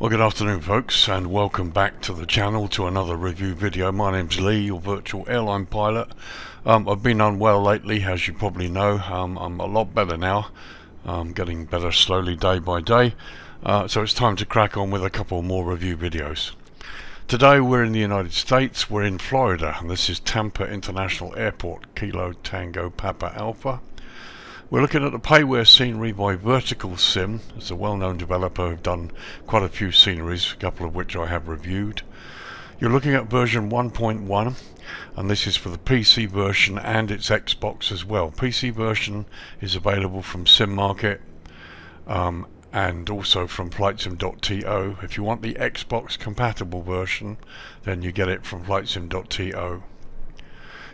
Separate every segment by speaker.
Speaker 1: Well, good afternoon folks, and welcome back to the channel to another review video. My name's Lee, your virtual airline pilot. I've been unwell lately, as you probably know. I'm a lot better now. I'm getting better slowly day by day. So it's time to crack on with a couple more review videos. Today we're in the United States. We're in Florida, and this is Tampa International Airport, Kilo Tango Papa Alpha. We're looking at the payware scenery by Verticalsim. It's a well-known developer who've done quite a few sceneries, a couple of which I have reviewed. You're looking at version 1.1, and this is for the PC version and its Xbox as well. PC version is available from SimMarket and also from Flightsim.To. If you want the Xbox compatible version, then you get it from Flightsim.To.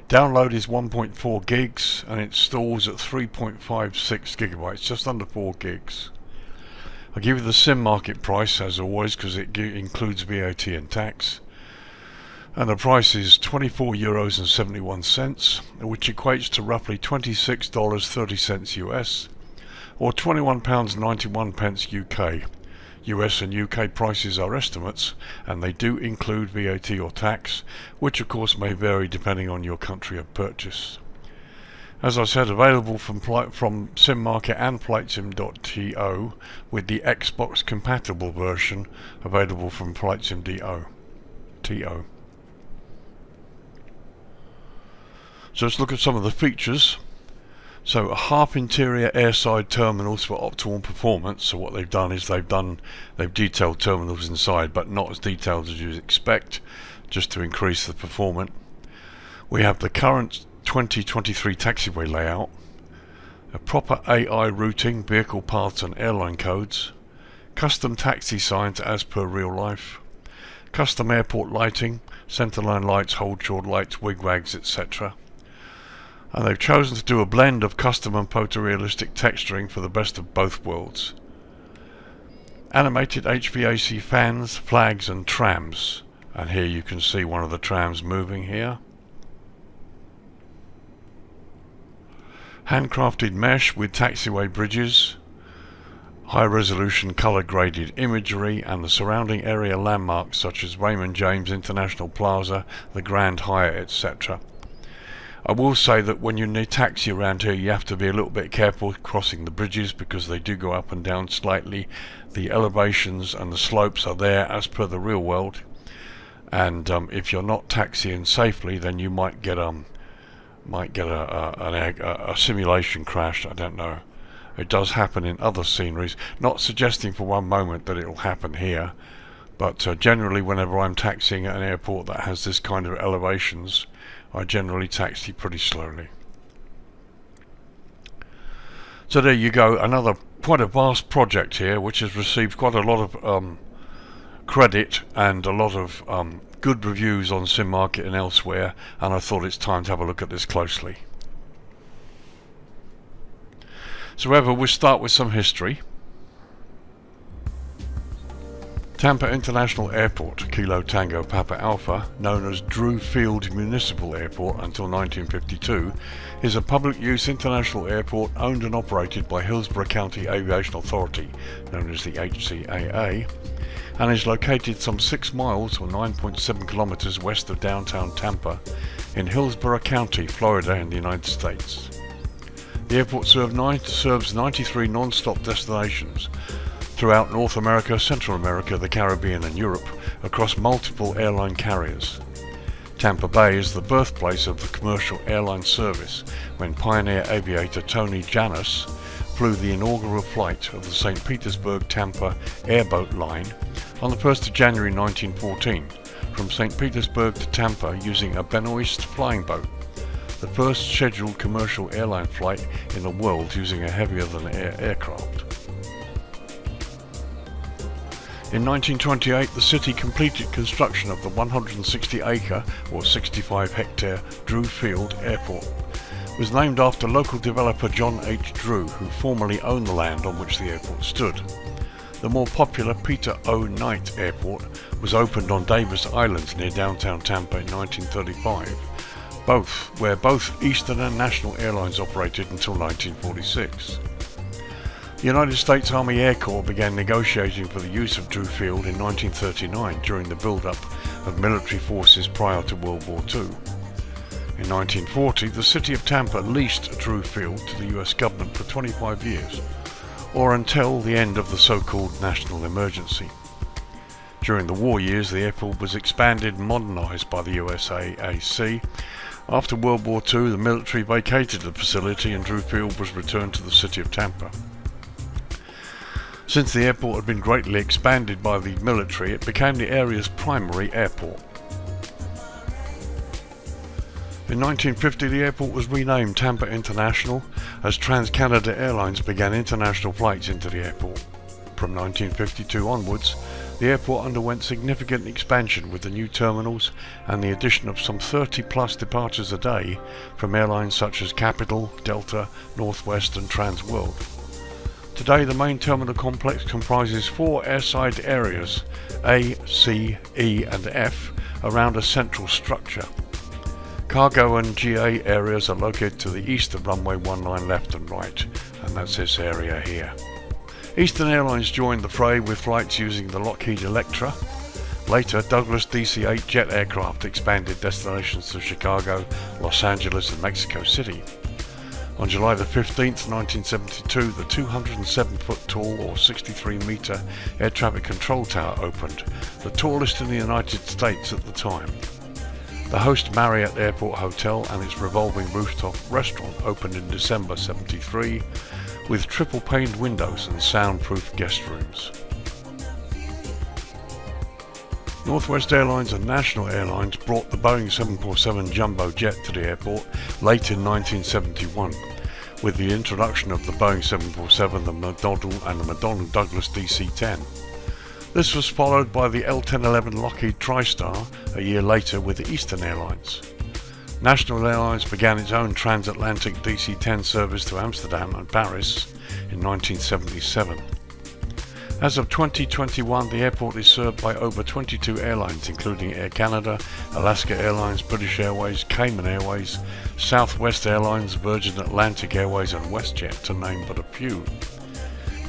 Speaker 1: Download is 1.4 gigs and it stores at 3.56 gigabytes, just under 4 gigs. I'll give you the SimMarket price as always because it includes VAT and tax. And the price is €24.71, which equates to roughly $26.30 US or £21.91 UK. US and UK prices are estimates, and they do include VAT or tax, which of course may vary depending on your country of purchase. As I said, available from SimMarket and Flightsim.To, with the Xbox compatible version available from Flightsim.To. So let's look at some of the features. So half interior airside terminals for optimal performance. So what they've done is they've detailed terminals inside, but not as detailed as you'd expect, just to increase the performance. We have the current 2023 taxiway layout, a proper AI routing, vehicle paths and airline codes, custom taxi signs as per real life, custom airport lighting, centerline lights, hold short lights, wigwags, etc. And they've chosen to do a blend of custom and photorealistic texturing for the best of both worlds. Animated HVAC fans, flags and trams. And here you can see one of the trams moving here. Handcrafted mesh with taxiway bridges, high resolution color graded imagery, and the surrounding area landmarks such as Raymond James International Plaza, the Grand Hyatt, etc. I will say that when you need taxi around here, you have to be a little bit careful crossing the bridges because they do go up and down slightly. The elevations and the slopes are there as per the real world, and if you're not taxiing safely, then you might get a simulation crash. I don't know. It does happen in other sceneries. Not suggesting for one moment that it will happen here, but generally whenever I'm taxiing at an airport that has this kind of elevations, I generally taxi pretty slowly. So there you go, quite a vast project here, which has received quite a lot of credit and a lot of good reviews on SimMarket and elsewhere, and I thought it's time to have a look at this closely. So we'll start with some history. Tampa International Airport, Kilo Tango Papa Alpha, known as Drew Field Municipal Airport until 1952, is a public-use international airport owned and operated by Hillsborough County Aviation Authority, known as the HCAA, and is located some 6 miles or 9.7 kilometers west of downtown Tampa in Hillsborough County, Florida in the United States. The airport serves 93 non-stop destinations throughout North America, Central America, the Caribbean and Europe, across multiple airline carriers. Tampa Bay is the birthplace of the commercial airline service when pioneer aviator Tony Janus flew the inaugural flight of the St. Petersburg-Tampa airboat line on the 1st of January 1914 from St. Petersburg to Tampa using a Benoist flying boat, the first scheduled commercial airline flight in the world using a heavier-than-air aircraft. In 1928, the city completed construction of the 160-acre or 65-hectare Drew Field Airport. It was named after local developer John H. Drew, who formerly owned the land on which the airport stood. The more popular Peter O. Knight Airport was opened on Davis Island near downtown Tampa in 1935, where both Eastern and National Airlines operated until 1946. The United States Army Air Corps began negotiating for the use of Drew Field in 1939 during the build-up of military forces prior to World War II. In 1940, the city of Tampa leased Drew Field to the US government for 25 years, or until the end of the so-called national emergency. During the war years, the airport was expanded and modernized by the USAAC. After World War II, the military vacated the facility and Drew Field was returned to the city of Tampa. Since the airport had been greatly expanded by the military, it became the area's primary airport. In 1950, the airport was renamed Tampa International as Trans-Canada Airlines began international flights into the airport. From 1952 onwards, the airport underwent significant expansion with the new terminals and the addition of some 30+ departures a day from airlines such as Capital, Delta, Northwest and Trans World. Today, the main terminal complex comprises 4 airside areas, A, C, E and F, around a central structure. Cargo and GA areas are located to the east of runway 19 left and right, and that's this area here. Eastern Airlines joined the fray with flights using the Lockheed Electra. Later, Douglas DC-8 jet aircraft expanded destinations to Chicago, Los Angeles and Mexico City. On July the 15th, 1972, the 207-foot tall or 63-metre air traffic control tower opened, the tallest in the United States at the time. The Host Marriott Airport Hotel and its revolving rooftop restaurant opened in December 73, with triple-paned windows and soundproof guest rooms. Northwest Airlines and National Airlines brought the Boeing 747 jumbo jet to the airport late in 1971, with the introduction of the Boeing 747, the McDonnell and the McDonnell Douglas DC-10. This was followed by the L-1011 Lockheed TriStar a year later with Eastern Airlines. National Airlines began its own transatlantic DC-10 service to Amsterdam and Paris in 1977. As of 2021, the airport is served by over 22 airlines including Air Canada, Alaska Airlines, British Airways, Cayman Airways, Southwest Airlines, Virgin Atlantic Airways and WestJet, to name but a few.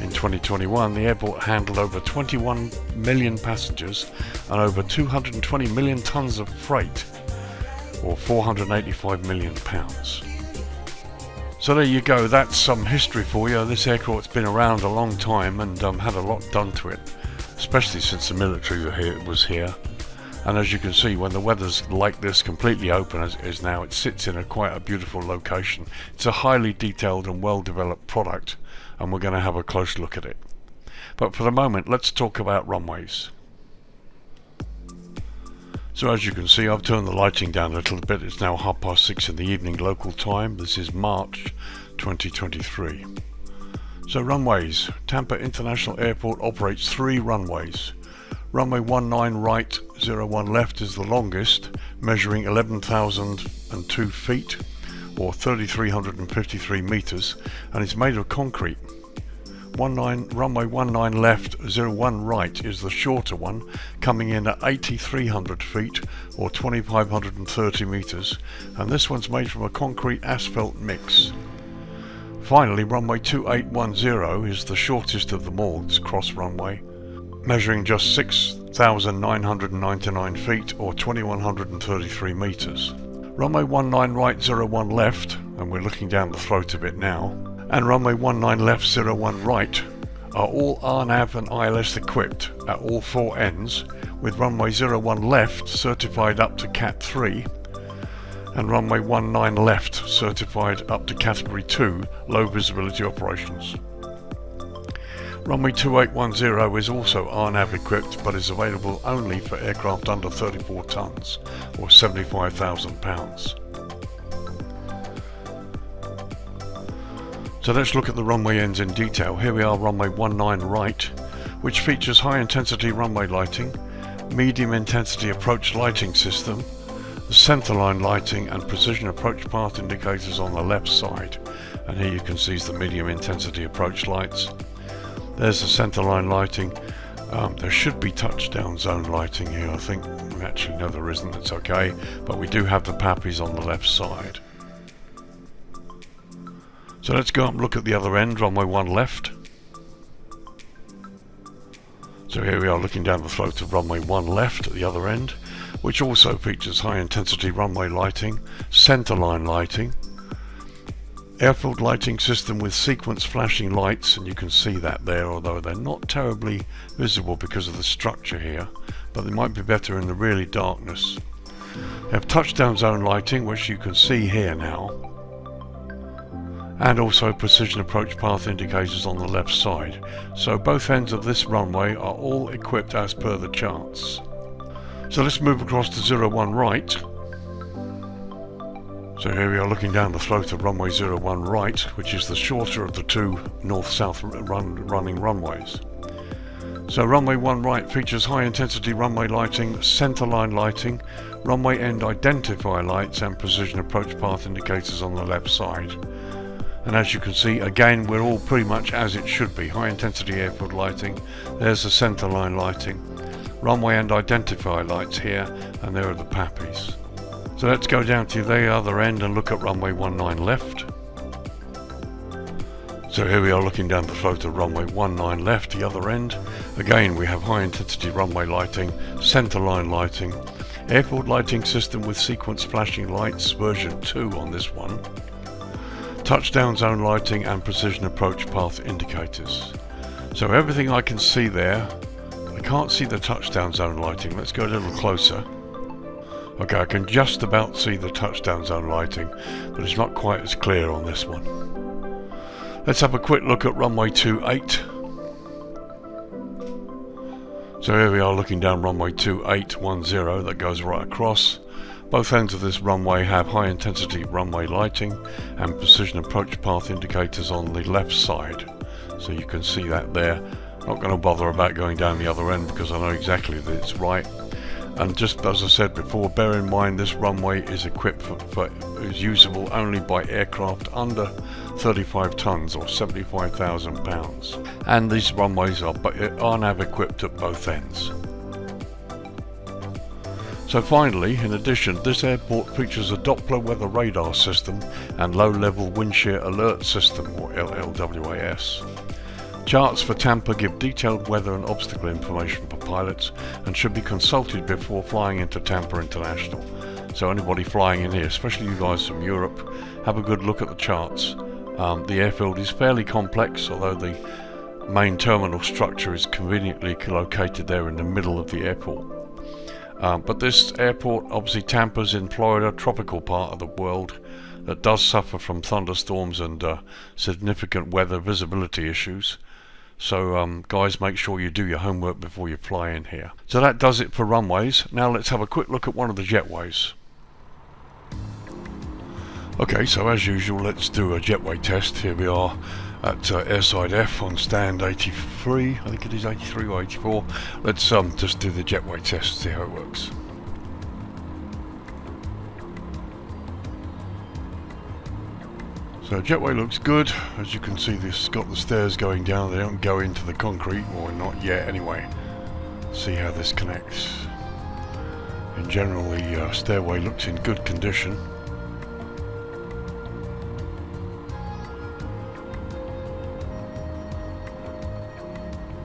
Speaker 1: In 2021, the airport handled over 21 million passengers and over 220 million tons of freight, or £485 million. So there you go, that's some history for you. This airport's been around a long time and had a lot done to it, especially since the military was here. And as you can see, when the weather's like this, completely open as it is now, it sits in quite a beautiful location. It's a highly detailed and well developed product, and we're going to have a close look at it. But for the moment, let's talk about runways. So as you can see, I've turned the lighting down a little bit. It's now 6:30 in the evening local time. This is March 2023. So runways. Tampa International Airport operates 3 runways. Runway 19 right, 01 left is the longest, measuring 11,002 feet or 3,353 meters, and is made of concrete. Runway 19 left, 01 right is the shorter one, coming in at 8,300 feet or 2,530 meters, and this one's made from a concrete asphalt mix. Finally, runway 2810 is the shortest of them all. It's cross runway, measuring just 6,999 feet or 2,133 meters. Runway 19 right, 01 left, and we're looking down the throat of it now, and runway 19 left, 01 right are all RNAV and ILS equipped at all 4 ends, with runway 01 left certified up to Cat 3 and runway 19 left certified up to Category 2 low visibility operations. Runway 2810 is also RNAV equipped but is available only for aircraft under 34 tons or 75,000 pounds. So let's look at the runway ends in detail. Here we are, runway 19 right, which features high intensity runway lighting, medium intensity approach lighting system, the centerline lighting and precision approach path indicators on the left side. And here you can see the medium intensity approach lights. There's the centerline lighting. There should be touchdown zone lighting here, I think. Actually, no, there isn't. That's okay. But we do have the PAPIs on the left side. So let's go up and look at the other end, runway 1 left. So here we are looking down the throat of runway 1 left at the other end, which also features high intensity runway lighting, centerline lighting, airfield lighting system with sequence flashing lights, and you can see that there, although they're not terribly visible because of the structure here, but they might be better in the really darkness. We have touchdown zone lighting, which you can see here now, and also precision approach path indicators on the left side. So both ends of this runway are all equipped as per the charts. So let's move across to 01 right. So here we are looking down the throat of runway 01 right, which is the shorter of the two north-south running runways. So runway 1 right features high intensity runway lighting, centerline lighting, runway end identifier lights and precision approach path indicators on the left side. And as you can see, again, we're all pretty much as it should be. High intensity airfield lighting, there's the centerline lighting, runway end identifier lights here, and there are the PAPIs. So let's go down to the other end and look at runway 19 left. So here we are looking down the throat of runway 19 left, the other end. Again, we have high intensity runway lighting, centerline lighting, airfield lighting system with sequence flashing lights, version 2 on this one, touchdown zone lighting and precision approach path indicators. So everything I can see there. I can't see the touchdown zone lighting. Let's go a little closer. Okay, I can just about see the touchdown zone lighting, but it's not quite as clear on this one. Let's have a quick look at runway 28. So here we are looking down runway 2810 that goes right across. Both ends of this runway have high intensity runway lighting and precision approach path indicators on the left side. So you can see that there. Not going to bother about going down the other end because I know exactly that it's right. And just as I said before, bear in mind this runway is equipped is usable only by aircraft under 35 tons or 75,000 pounds. And these runways are nav equipped at both ends. So finally, in addition, this airport features a Doppler weather radar system and low-level wind shear alert system, or LLWAS. Charts for Tampa give detailed weather and obstacle information for pilots and should be consulted before flying into Tampa International. So anybody flying in here, especially you guys from Europe, have a good look at the charts. The airfield is fairly complex, although the main terminal structure is conveniently located there in the middle of the airport. But this airport, obviously Tampa's in Florida, tropical part of the world, that does suffer from thunderstorms and significant weather visibility issues. So guys, make sure you do your homework before you fly in here. So that does it for runways. Now let's have a quick look at one of the jetways. Okay, so as usual, let's do a jetway test. Here we are at airside F on stand 83, I think it is 83 or 84. Let's just do the jetway test, see how it works. So jetway looks good. As you can see, this got the stairs going down. They don't go into the concrete, or not yet anyway. See how this connects. In general, the stairway looks in good condition.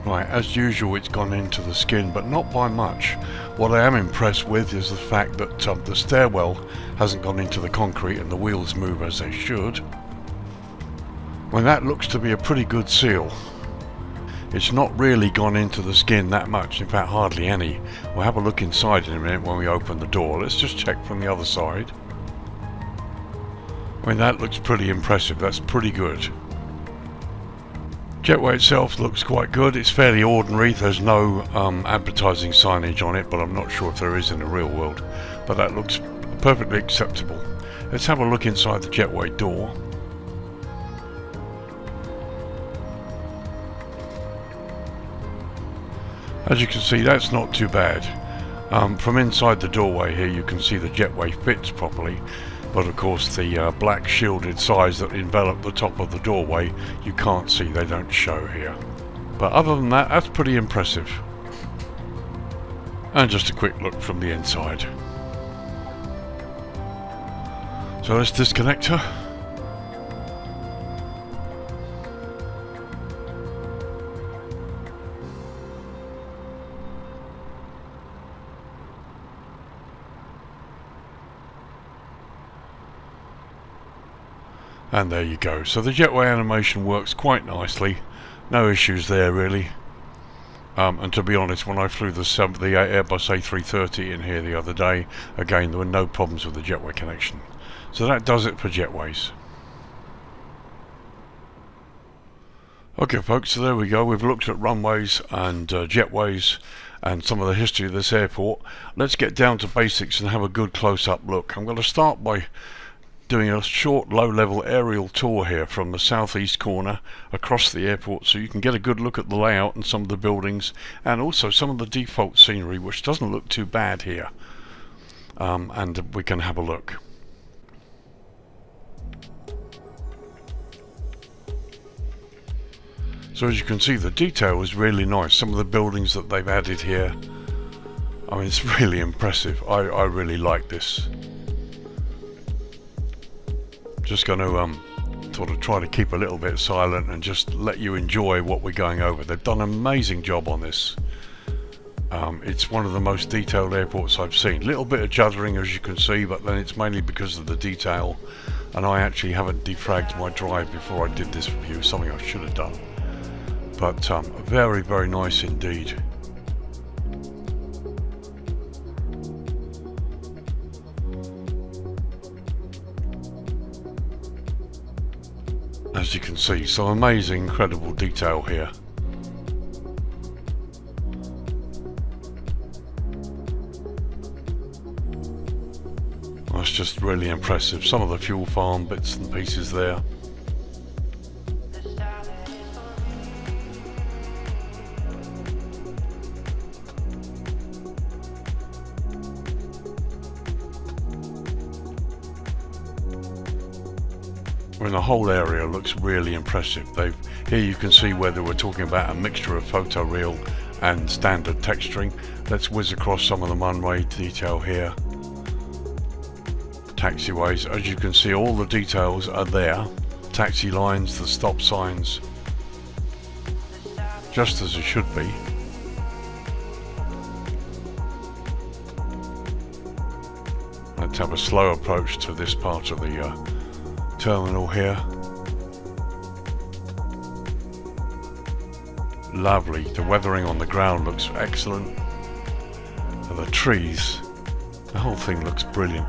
Speaker 1: Right, as usual, it's gone into the skin, but not by much. What I am impressed with is the fact that the stairwell hasn't gone into the concrete and the wheels move as they should. Well, that looks to be a pretty good seal. It's not really gone into the skin that much, in fact hardly any. We'll have a look inside in a minute when we open the door. Let's just check from the other side. I mean, that looks pretty impressive. That's pretty good. Jetway itself looks quite good. It's fairly ordinary. There's no advertising signage on it, but I'm not sure if there is in the real world. But that looks perfectly acceptable. Let's have a look inside the jetway door. As you can see, that's not too bad. From inside the doorway here, you can see the jetway fits properly. But of course the black shielded sides that envelop the top of the doorway, you can't see, they don't show here. But other than that, that's pretty impressive. And just a quick look from the inside. So let's disconnect her. And there you go. So the Jetway animation works quite nicely. No issues there really. And to be honest, when I flew the Airbus A330 in here the other day, again there were no problems with the Jetway connection. So that does it for Jetways. Okay folks, so there we go. We've looked at runways and jetways and some of the history of this airport. Let's get down to basics and have a good close-up look. I'm going to start by doing a short low-level aerial tour here from the southeast corner across the airport, so you can get a good look at the layout and some of the buildings and also some of the default scenery, which doesn't look too bad here. And we can have a look. So as you can see, the detail is really nice. Some of the buildings that they've added here, I mean, it's really impressive. I really like this. Just going to sort of try to keep a little bit silent and just let you enjoy what we're going over. They've done an amazing job on this. It's one of the most detailed airports I've seen. Little bit of juddering, as you can see, but then it's mainly because of the detail, and I actually haven't defragged my drive before I did this review, something I should have done. But very, very nice indeed. As you can see, some amazing, incredible detail here. That's just really impressive. Some of the fuel farm bits and pieces there. And the whole area looks really impressive. Here you can see where they were talking about a mixture of photoreal and standard texturing. Let's whiz across some of the runway detail here. Taxiways, as you can see, all the details are there. Taxi lines, the stop signs, just as it should be. Let's have a slow approach to this part of the terminal here. Lovely. The weathering on the ground looks excellent. And the trees, the whole thing looks brilliant.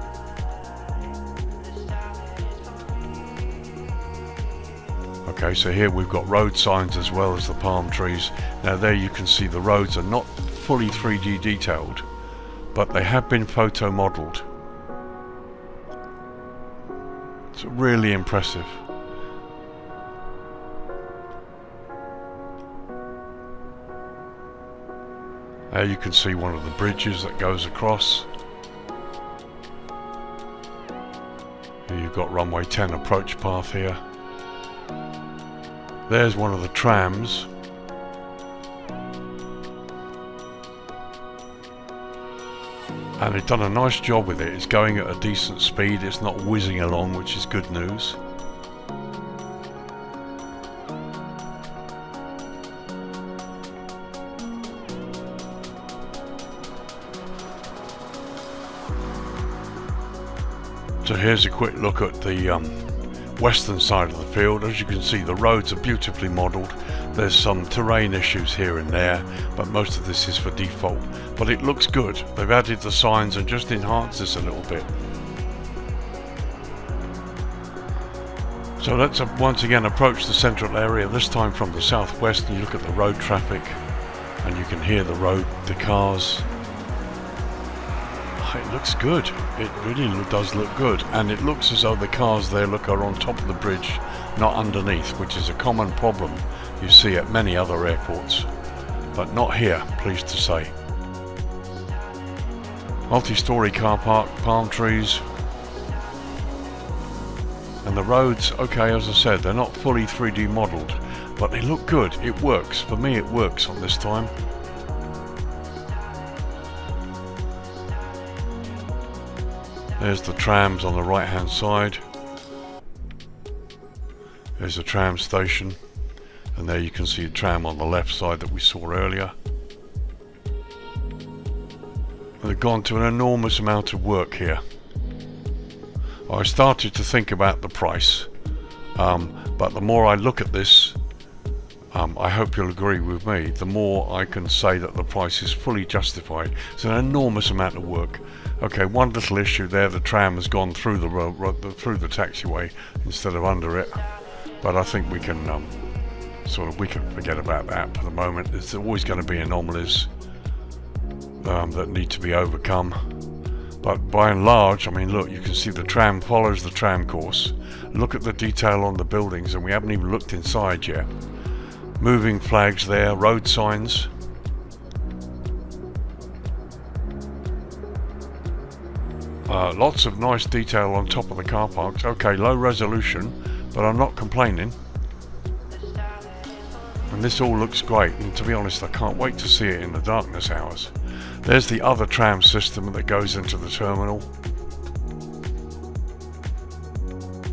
Speaker 1: Okay, so here we've got road signs as well as the palm trees. Now there you can see the roads are not fully 3D detailed, but they have been photo modeled. It's really impressive. There you can see one of the bridges that goes across. Here you've got runway 10 approach path here. There's one of the trams. And they've done a nice job with it. It's going at a decent speed, it's not whizzing along, which is good news. So here's a quick look at the western side of the field. As you can see, the roads are beautifully modelled. There's some terrain issues here and there, but most of this is for default. But it looks good. They've added the signs and just enhanced this a little bit. So let's once again approach the central area, this time from the southwest, and you look at the road traffic and you can hear the cars. It looks good. It really does look good, and it looks as though the cars there are on top of the bridge, not underneath, which is a common problem you see at many other airports, but not here, pleased to say. Multi-storey car park, palm trees, and the roads, okay, as I said, they're not fully 3D modelled, but they look good. It works. For me, it works on this time. There's the trams on the right hand side. There's the tram station, and there you can see a tram on the left side that we saw earlier. They've gone to an enormous amount of work here. I started to think about the price, But the more I look at this, I hope you'll agree with me, the more I can say that the price is fully justified. It's an enormous amount of work. Okay, one little issue there, the tram has gone through the taxiway instead of under it, but I think we can we can forget about that for the moment. There's always going to be anomalies that need to be overcome, but by and large, I mean, look, you can see the tram follows the tram course. Look at the detail on the buildings, and we haven't even looked inside yet. Moving flags there, road signs. Lots of nice detail on top of the car parks. Okay, low resolution, but I'm not complaining. And this all looks great, and to be honest, I can't wait to see it in the darkness hours. There's the other tram system that goes into the terminal.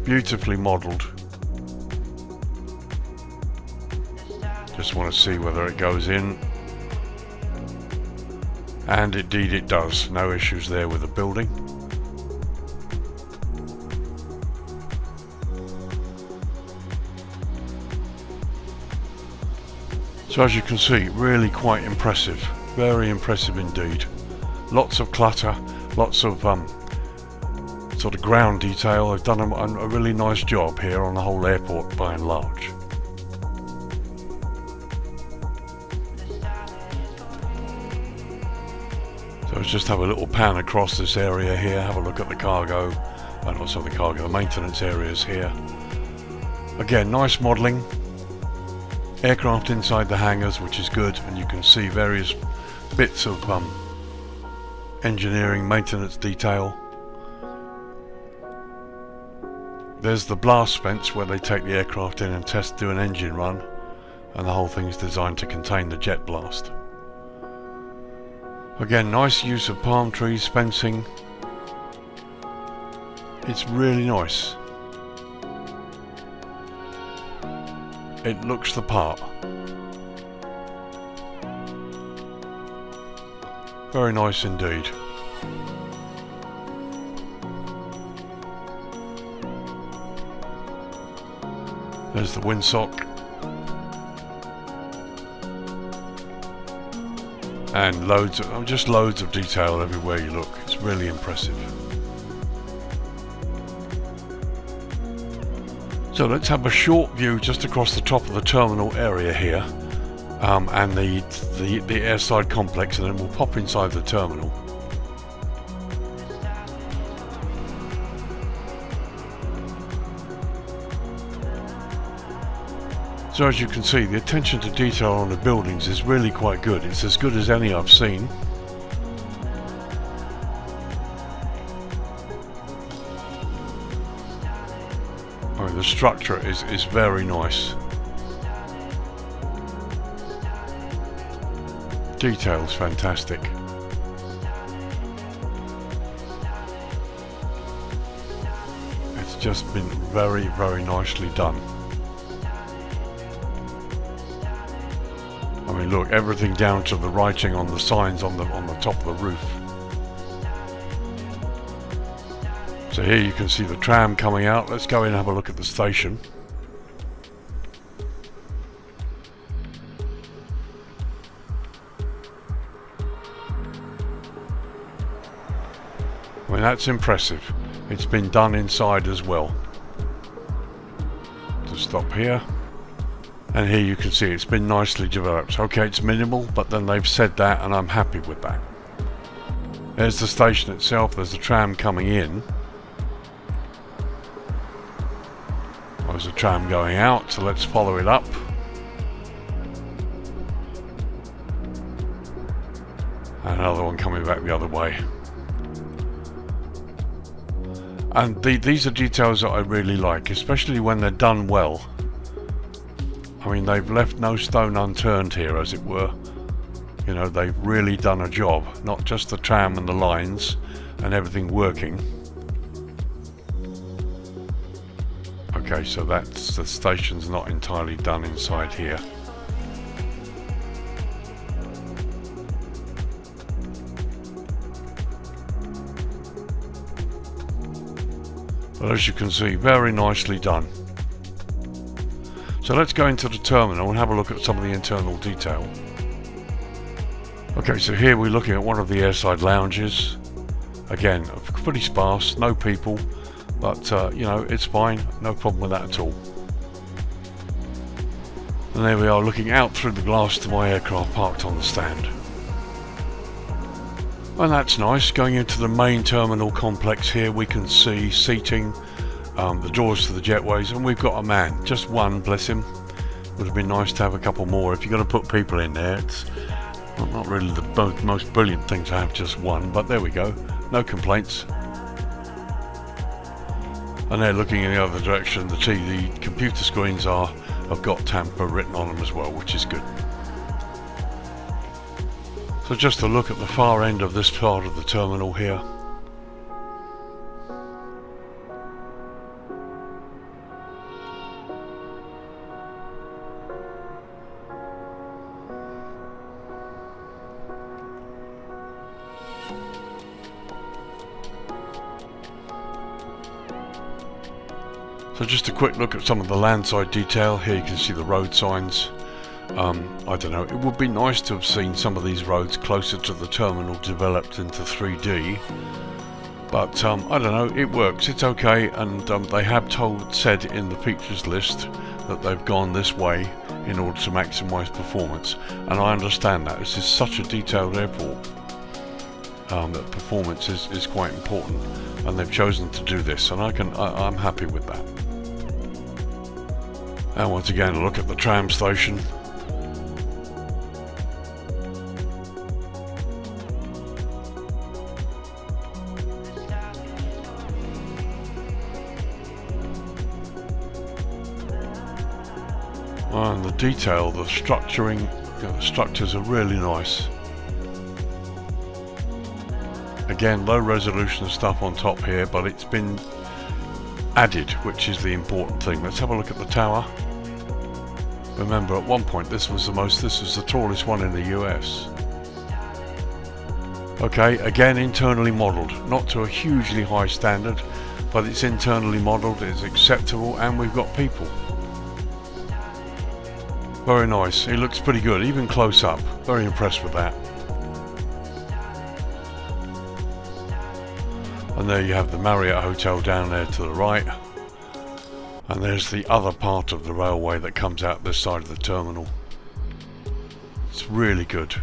Speaker 1: Beautifully modelled. Just want to see whether it goes in, and indeed it does. No issues there with the building. So as you can see, really quite impressive, very impressive indeed. Lots of clutter, lots of sort of ground detail. They've done a really nice job here on the whole airport by and large. So let's just have a little pan across this area here, have a look at the cargo, and also the maintenance areas here. Again, nice modelling. Aircraft inside the hangars, which is good, and you can see various bits of engineering maintenance detail. There's the blast fence where they take the aircraft in and do an engine run, and the whole thing is designed to contain the jet blast. Again, nice use of palm trees, fencing. It's really nice. It looks the part. Very nice indeed. There's the windsock. And loads of detail everywhere you look. It's really impressive. So let's have a short view just across the top of the terminal area here, and the airside complex, and then we'll pop inside the terminal. So as you can see, the attention to detail on the buildings is really quite good. It's as good as any I've seen. I mean, the structure is very nice. Detail's fantastic. It's just been very, very nicely done. I mean, look, everything down to the writing on the signs on the top of the roof. So here you can see the tram coming out. Let's go in and have a look at the station. I mean, that's impressive. It's been done inside as well. To stop here. And here you can see it's been nicely developed. Okay, it's minimal, but then they've said that, and I'm happy with that. There's the station itself. There's the tram coming in. There's a tram going out, so let's follow it up. And another one coming back the other way. And these are details that I really like, especially when they're done well. I mean, they've left no stone unturned here, as it were. You know, they've really done a job. Not just the tram and the lines and everything working. Okay, so that's the station's not entirely done inside here. But as you can see, very nicely done. So let's go into the terminal and have a look at some of the internal detail. Okay, so here we're looking at one of the airside lounges. Again, pretty sparse, no people, but you know, it's fine, no problem with that at all. And there we are, looking out through the glass to my aircraft parked on the stand. And that's nice. Going into the main terminal complex here, we can see seating, the doors to the jetways, and we've got a man, just one, bless him. Would have been nice to have a couple more. If you're going to put people in there, it's not really the most brilliant thing to have just one, but there we go, no complaints. And they're looking in the other direction. The computer screens have got TAMPA written on them as well, which is good. So just a look at the far end of this part of the terminal here. So just a quick look at some of the landside detail. Here you can see the road signs. I don't know, it would be nice to have seen some of these roads closer to the terminal developed into 3D. But I don't know, it works, it's okay, and they have said in the features list that they've gone this way in order to maximise performance. And I understand that. This is such a detailed airport that performance is quite important, and they've chosen to do this, and I'm happy with that. And once again, a look at the tram station. And the detail, the structuring, the structures are really nice. Again, low resolution stuff on top here, but it's been added, which is the important thing. Let's have a look at the tower. Remember, at one point this was the tallest one in the US. Okay, again internally modelled, not to a hugely high standard, but it's internally modelled, it's acceptable, and we've got people. Very nice, it looks pretty good, even close up. Very impressed with that. And there you have the Marriott Hotel down there to the right. And there's the other part of the railway that comes out this side of the terminal. It's really good.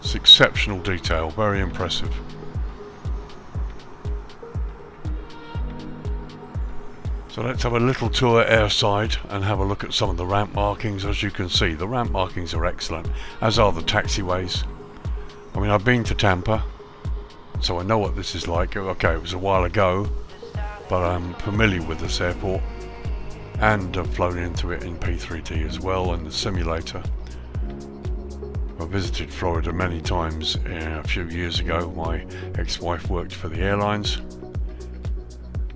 Speaker 1: It's exceptional detail, very impressive. So let's have a little tour airside and have a look at some of the ramp markings. As you can see, the ramp markings are excellent, as are the taxiways. I mean, I've been to Tampa, so I know what this is like. Okay, it was a while ago, but I'm familiar with this airport, and I've flown into it in P3D as well, in the simulator. I visited Florida many times a few years ago. My ex-wife worked for the airlines.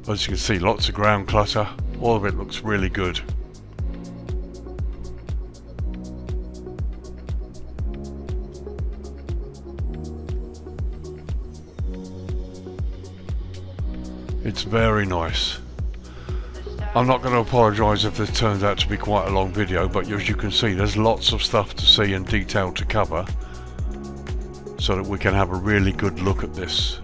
Speaker 1: As you can see, lots of ground clutter. All of it looks really good. It's very nice. I'm not going to apologise if this turns out to be quite a long video, but as you can see, there's lots of stuff to see and detail to cover, so that we can have a really good look at this.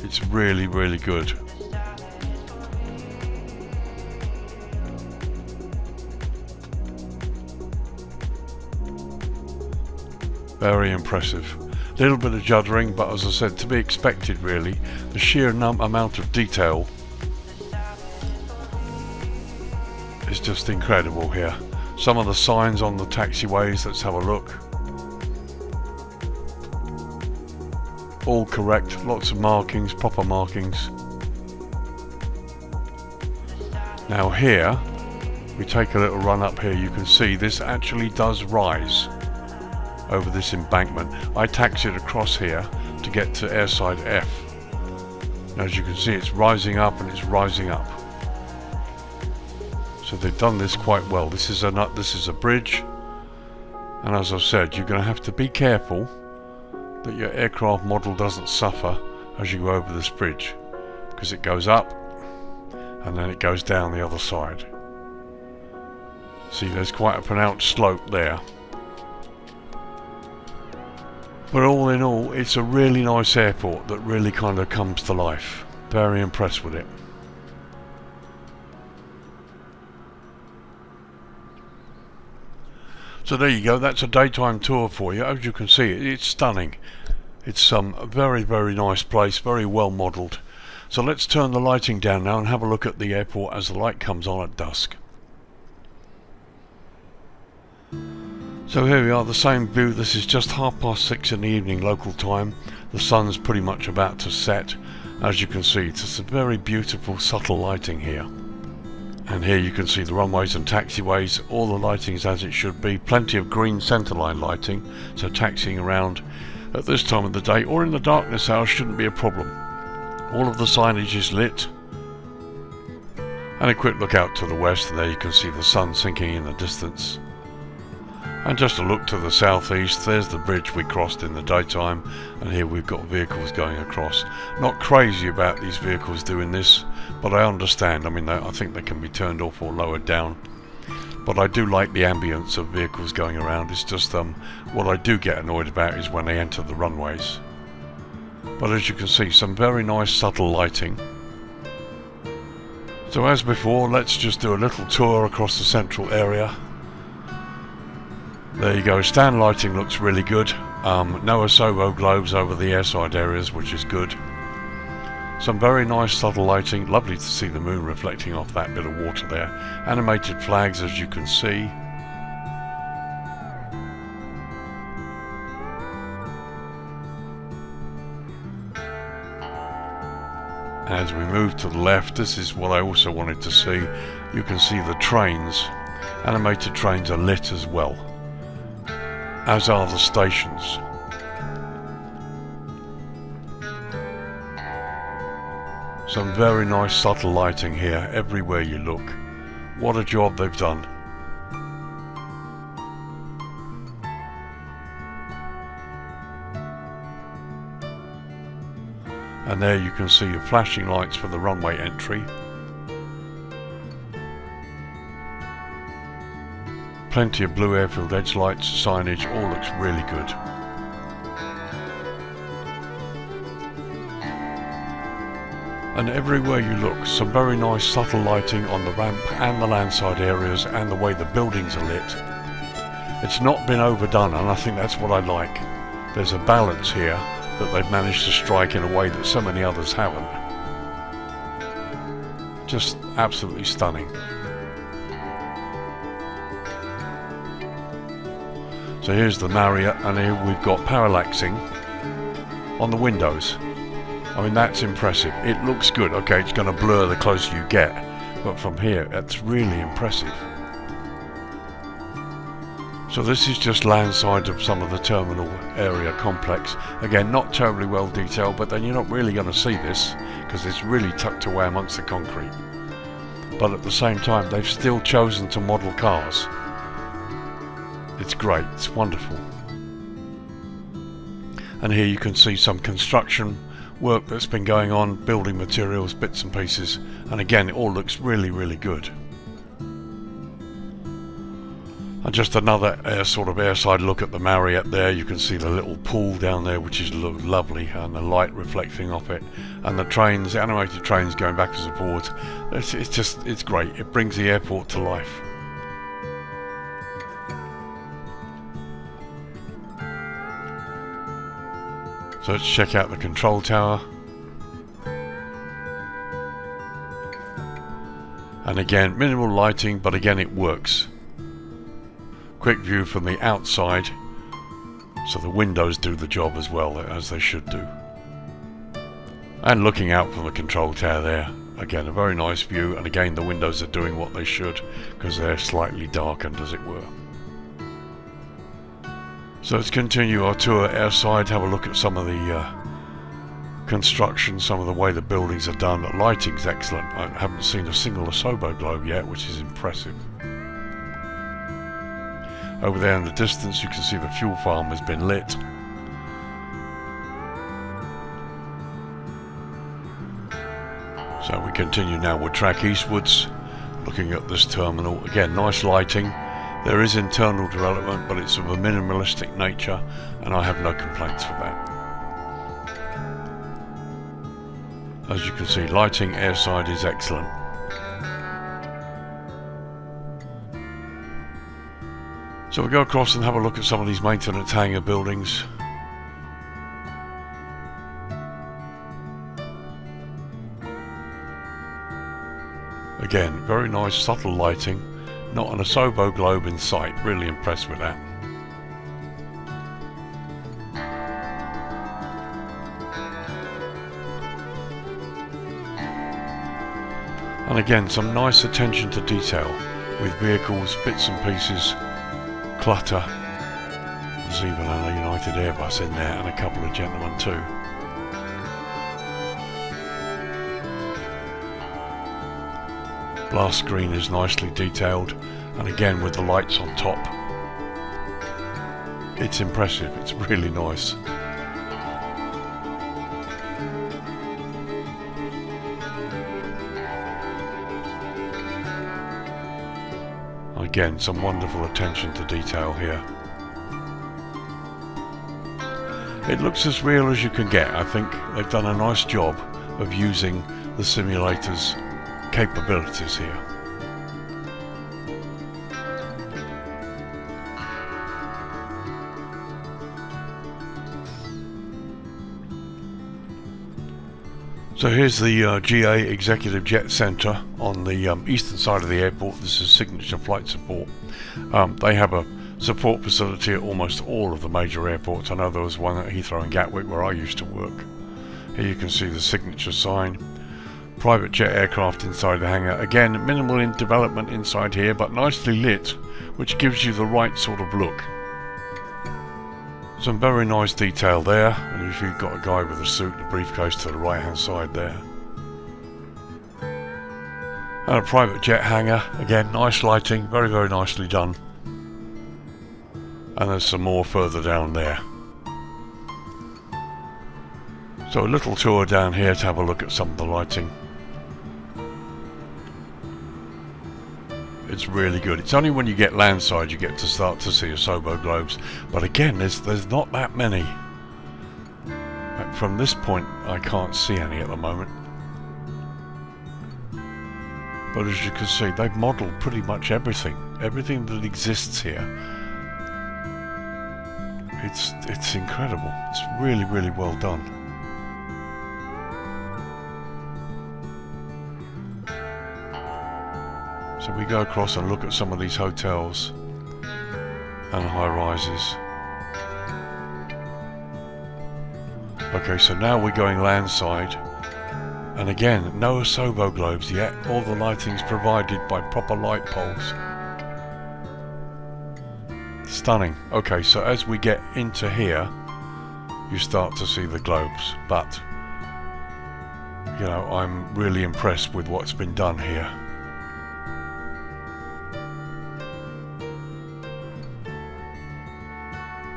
Speaker 1: It's really, really good. Very impressive. A little bit of juddering, but as I said, to be expected really. The sheer amount of detail is just incredible here. Some of the signs on the taxiways, let's have a look. All correct, lots of markings, proper markings. Now here, we take a little run up here, you can see this actually does rise over this embankment. I taxied across here to get to airside F. Now, as you can see, it's rising up and it's rising up. So they've done this quite well. This is a bridge, and as I've said, you're going to have to be careful that your aircraft model doesn't suffer as you go over this bridge, because it goes up and then it goes down the other side. See, there's quite a pronounced slope there. But all in all, it's a really nice airport that really kind of comes to life. Very impressed with it. So there you go, that's a daytime tour for you. As you can see, it's stunning. It's a very, very nice place, very well modelled. So let's turn the lighting down now and have a look at the airport as the light comes on at dusk. So here we are, the same view. This is just 6:30 in the evening local time. The sun's pretty much about to set. As you can see, it's just a very beautiful, subtle lighting here. And here you can see the runways and taxiways. All the lighting is as it should be. Plenty of green centerline lighting, so taxiing around at this time of the day or in the darkness hours shouldn't be a problem. All of the signage is lit. And a quick look out to the west, and there you can see the sun sinking in the distance. And just a look to the southeast, there's the bridge we crossed in the daytime, and here we've got vehicles going across. Not crazy about these vehicles doing this, but I understand. I mean, I think they can be turned off or lowered down. But I do like the ambience of vehicles going around. It's just what I do get annoyed about is when they enter the runways. But as you can see, some very nice subtle lighting. So as before, let's just do a little tour across the central area. There you go, stand lighting looks really good. No Asobo globes over the airside areas, which is good. Some very nice subtle lighting, lovely to see the moon reflecting off that bit of water there. Animated flags, as you can see. As we move to the left, this is what I also wanted to see. You can see the trains. Animated trains are lit as well, as are the stations. Some very nice subtle lighting here everywhere you look. What a job they've done. And there you can see your flashing lights for the runway entry. Plenty of blue airfield edge lights, signage, all looks really good. And everywhere you look, some very nice subtle lighting on the ramp and the landside areas and the way the buildings are lit. It's not been overdone, and I think that's what I like. There's a balance here that they've managed to strike in a way that so many others haven't. Just absolutely stunning. So here's the Marriott, and here we've got parallaxing on the windows. I mean, that's impressive. It looks good. Okay, it's going to blur the closer you get, but from here, it's really impressive. So this is just landside of some of the terminal area complex. Again, not terribly well detailed, but then you're not really going to see this because it's really tucked away amongst the concrete. But at the same time, they've still chosen to model cars. It's great, it's wonderful. And here you can see some construction work that's been going on, building materials, bits and pieces, and again it all looks really, really good. And just another sort of airside look at the Marriott there. You can see the little pool down there, which is lovely, and the light reflecting off it, and the trains, the animated trains going backwards and forwards. It's great. It brings the airport to life. So let's check out the control tower. And again, minimal lighting, but again it works. Quick view from the outside, so the windows do the job as well, as they should do. And looking out from the control tower there, again a very nice view, and again the windows are doing what they should, because they're slightly darkened as it were. So let's continue our tour airside, have a look at some of the construction, some of the way the buildings are done. The lighting's excellent. I haven't seen a single Asobo globe yet, which is impressive. Over there in the distance you can see the fuel farm has been lit. So we continue now with track eastwards, looking at this terminal. Again, nice lighting. There is internal development, but it's of a minimalistic nature, and I have no complaints for that. As you can see, lighting airside is excellent. So we go across and have a look at some of these maintenance hangar buildings. Again, very nice subtle lighting, not an asobo globe in sight. Really impressed with that. And again, some nice attention to detail with vehicles, bits and pieces, clutter. There's even a United Airbus in there and a couple of gentlemen too. Glass screen is nicely detailed, and again with the lights on top. It's impressive, it's really nice. Again, some wonderful attention to detail here. It looks as real as you can get. I think they've done a nice job of using the simulator's capabilities here. So here's the GA Executive Jet Centre on the eastern side of the airport. This is Signature Flight Support. They have a support facility at almost all of the major airports. I know there was one at Heathrow and Gatwick where I used to work. Here you can see the signature sign. Private jet aircraft inside the hangar. Again, minimal in development inside here, but nicely lit, which gives you the right sort of look. Some very nice detail there, and if you've got a guy with a suit and a briefcase to the right hand side there. And a private jet hangar, again nice lighting, very nicely done. And there's some more further down there. So a little tour down here to have a look at some of the lighting. It's really good. It's only when you get landside you get to start to see asobo globes, but again there's not that many. From this point I can't see any at the moment, but as you can see they've modelled pretty much everything that exists here. It's incredible. It's really well done. So we go across and look at some of these hotels and high-rises. Okay, so now we're going landside, and again, no asobo globes yet. All the lighting's provided by proper light poles. Stunning. Okay, so as we get into here, you start to see the globes, but you know, I'm really impressed with what's been done here.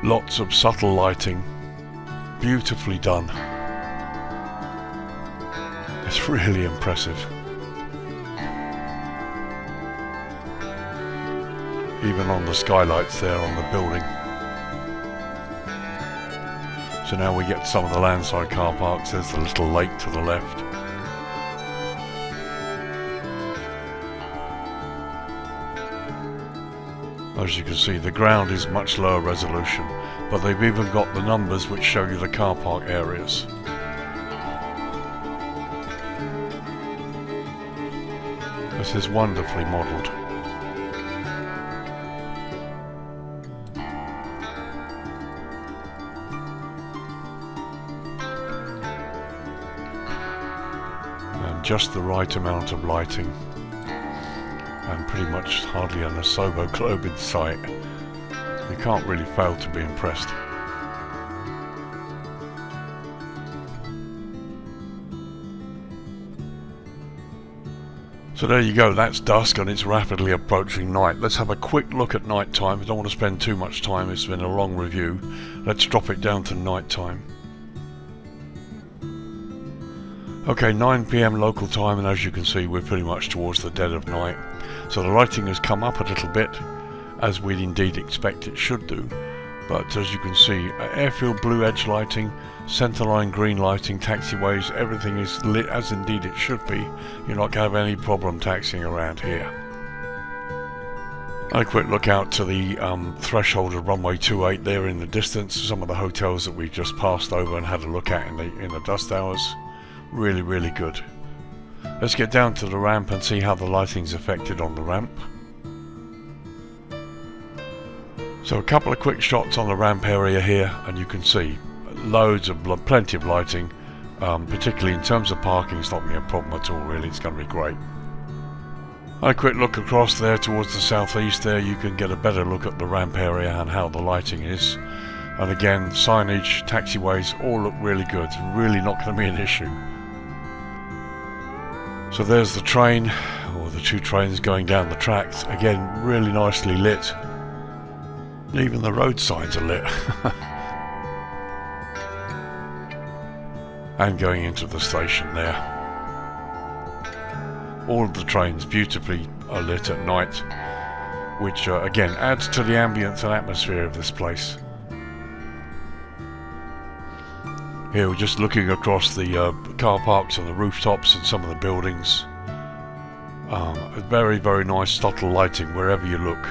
Speaker 1: Lots of subtle lighting, beautifully done. It's really impressive. Even on the skylights there on the building. So now we get to some of the landside car parks. There's the little lake to the left. As you can see, the ground is much lower resolution, but they've even got the numbers which show you the car park areas. This is wonderfully modelled. And just the right amount of lighting. And pretty much hardly an asobo globe in sight. You can't really fail to be impressed. So there you go, that's dusk and it's rapidly approaching night. Let's have a quick look at night time. I don't want to spend too much time, it's been a long review. Let's drop it down to night time. Okay, 9 PM local time, and as you can see we're pretty much towards the dead of night. So the lighting has come up a little bit, as we'd indeed expect it should do. But as you can see, airfield blue edge lighting, centerline green lighting, taxiways, everything is lit as indeed it should be. You're not going to have any problem taxiing around here. A quick look out to the threshold of runway 28 there in the distance. Some of the hotels that we just passed over and had a look at in the dust hours. Really, really good. Let's get down to the ramp and see how the lighting's affected on the ramp. So a couple of quick shots on the ramp area here, and you can see plenty of lighting, particularly in terms of parking. It's not going to be a problem at all really, it's going to be great. A quick look across there towards the southeast there, you can get a better look at the ramp area and how the lighting is. And again, signage, taxiways, all look really good, really not going to be an issue. So there's the train, or the two trains going down the tracks, again really nicely lit. Even the road signs are lit. And going into the station there. All of the trains beautifully are lit at night, which again adds to the ambience and atmosphere of this place. Here we're just looking across the car parks and the rooftops and some of the buildings. Very, very nice subtle lighting wherever you look.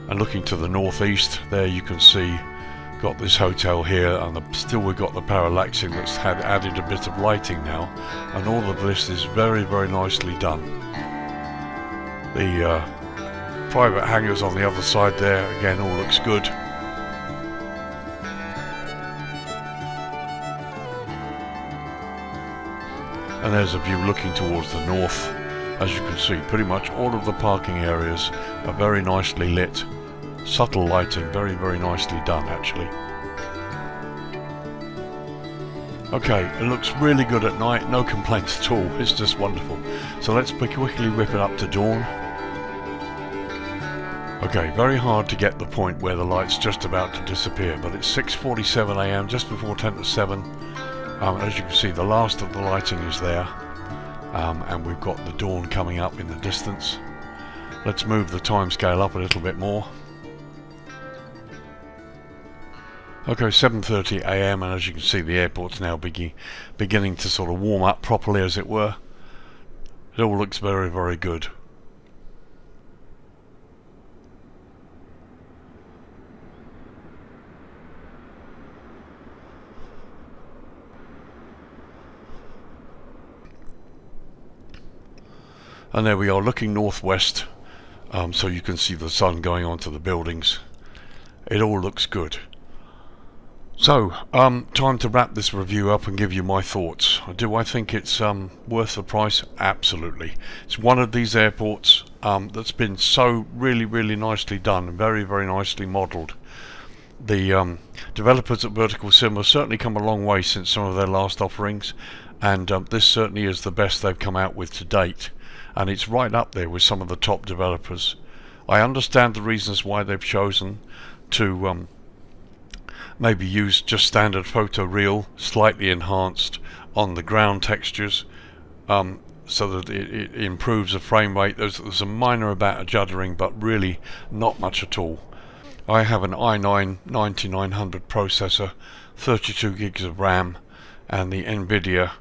Speaker 1: And looking to the northeast, there you can see got this hotel here, and still we've got the parallaxing that's had added a bit of lighting now, and all of this is very, very nicely done. The private hangars on the other side there, again, all looks good. And there's a view looking towards the north. As you can see, pretty much all of the parking areas are very nicely lit. Subtle lighting, very, very nicely done actually. Okay, it looks really good at night, no complaints at all, it's just wonderful. So let's quickly whip it up to dawn. Okay, very hard to get the point where the light's just about to disappear, but it's 6:47 AM, just before 10 to 7. As you can see, the last of the lighting is there, and we've got the dawn coming up in the distance. Let's move the time scale up a little bit more. Okay, 7:30 AM, and as you can see, the airport's now beginning to sort of warm up properly, as it were. It all looks very, very good. And there we are, looking northwest, so you can see the sun going onto the buildings. It all looks good. So, time to wrap this review up and give you my thoughts. Do I think it's worth the price? Absolutely. It's one of these airports that's been so really, really nicely done and very, very nicely modelled. The developers at Verticalsim have certainly come a long way since some of their last offerings, and this certainly is the best they've come out with to date. And it's right up there with some of the top developers. I understand the reasons why they've chosen to maybe use just standard photoreal, slightly enhanced on the ground textures, so that it improves the frame rate. There's a minor amount of juddering, but really not much at all. I have an i9 9900 processor, 32 gigs of RAM, and the NVIDIA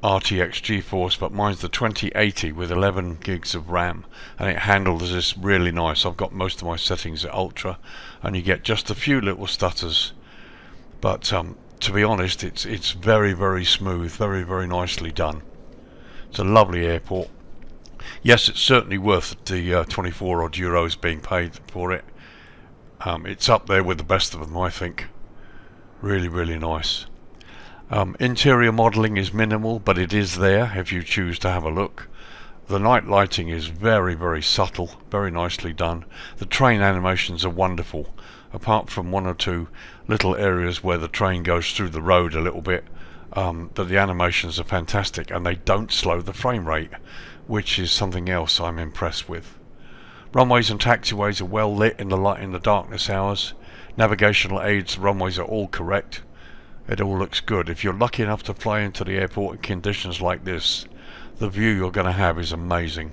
Speaker 1: RTX GeForce, but mine's the 2080 with 11 gigs of RAM, and it handles this really nice. I've got most of my settings at ultra, and you get just a few little stutters, but to be honest, it's very, very smooth, very, very nicely done. It's a lovely airport. Yes, it's certainly worth the 24 odd euros being paid for it. It's up there with the best of them, I think. Really, really nice. Interior modelling is minimal, but it is there if you choose to have a look. The night lighting is very, very subtle, very nicely done. The train animations are wonderful, apart from one or two little areas where the train goes through the road a little bit. But the animations are fantastic, and they don't slow the frame rate, which is something else I'm impressed with. Runways and taxiways are well lit in the darkness hours. Navigational aids, runways are all correct. It all looks good. If you're lucky enough to fly into the airport in conditions like this, the view you're going to have is amazing.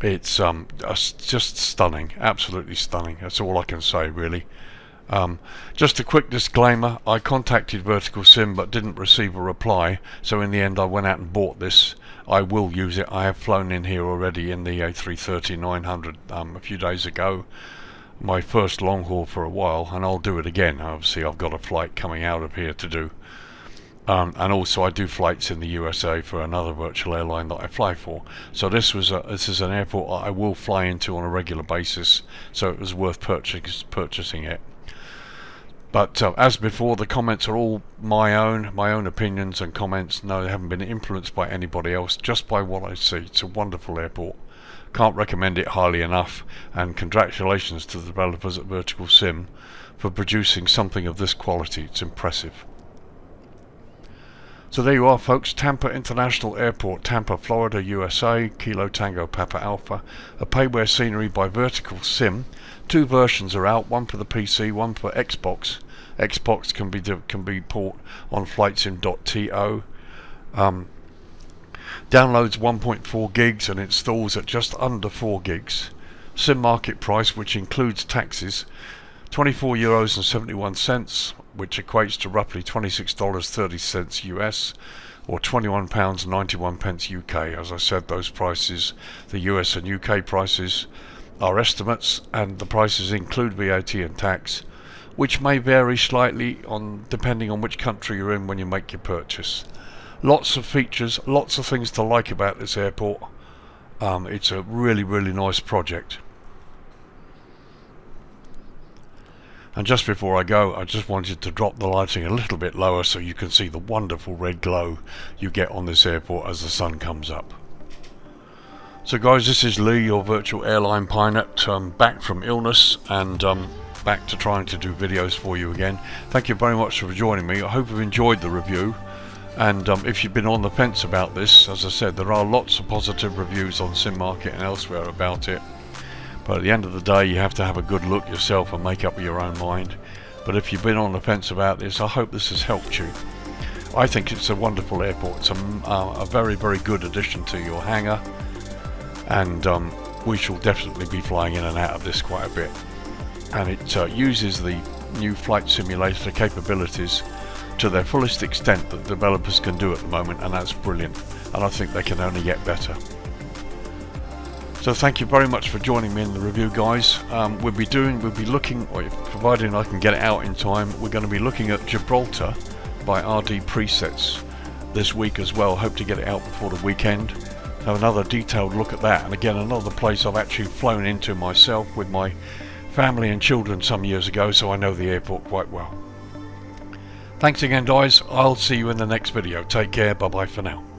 Speaker 1: It's just stunning, absolutely stunning. That's all I can say, really. Just a quick disclaimer, I contacted Verticalsim but didn't receive a reply, so in the end I went out and bought this. I will use it. I have flown in here already in the A330-900 a few days ago, my first long haul for a while, and I'll do it again. Obviously I've got a flight coming out of here to do, and also I do flights in the USA for another virtual airline that I fly for. So this is an airport I will fly into on a regular basis, so it was worth purchasing it. But as before, the comments are all my own opinions and comments. No, they haven't been influenced by anybody else, just by what I see. It's a wonderful airport. Can't recommend it highly enough, and congratulations to the developers at Verticalsim for producing something of this quality. It's impressive. So there you are, folks. Tampa International Airport, Tampa, Florida, USA. Kilo Tango Papa Alpha. A payware scenery by Verticalsim. 2 versions are out, one for the PC, one for Xbox. Xbox can be bought on Flightsim.To. Downloads 1.4 gigs and installs at just under 4 gigs. Sim market price, which includes taxes, €24.71, which equates to roughly $26.30 US, or £21.91 UK. As I said, those prices, the US and UK prices, are estimates, and the prices include VAT and tax, which may vary slightly depending on which country you're in when you make your purchase. Lots of features, lots of things to like about this airport. It's a really nice project. And just before I go, I just wanted to drop the lighting a little bit lower so you can see the wonderful red glow you get on this airport as the sun comes up. So guys, this is Lee, your virtual airline pilot, back from illness and back to trying to do videos for you again. Thank you very much for joining me. I hope you've enjoyed the review, and if you've been on the fence about this, as I said, there are lots of positive reviews on Sim Market and elsewhere about it, but at the end of the day you have to have a good look yourself and make up your own mind. But if you've been on the fence about this, I hope this has helped you. I think it's a wonderful airport. It's a very good addition to your hangar, and we shall definitely be flying in and out of this quite a bit. And it uses the new flight simulator capabilities to their fullest extent that developers can do at the moment, and that's brilliant, and I think they can only get better. So thank you very much for joining me in the review, guys. We'll be looking, or providing I can get it out in time, we're going to be looking at Gibraltar by RD Presets this week as well. Hope to get it out before the weekend. Have another detailed look at that, and again another place I've actually flown into myself with my family and children some years ago, so I know the airport quite well. Thanks again, guys. I'll see you in the next video. Take care. Bye bye for now.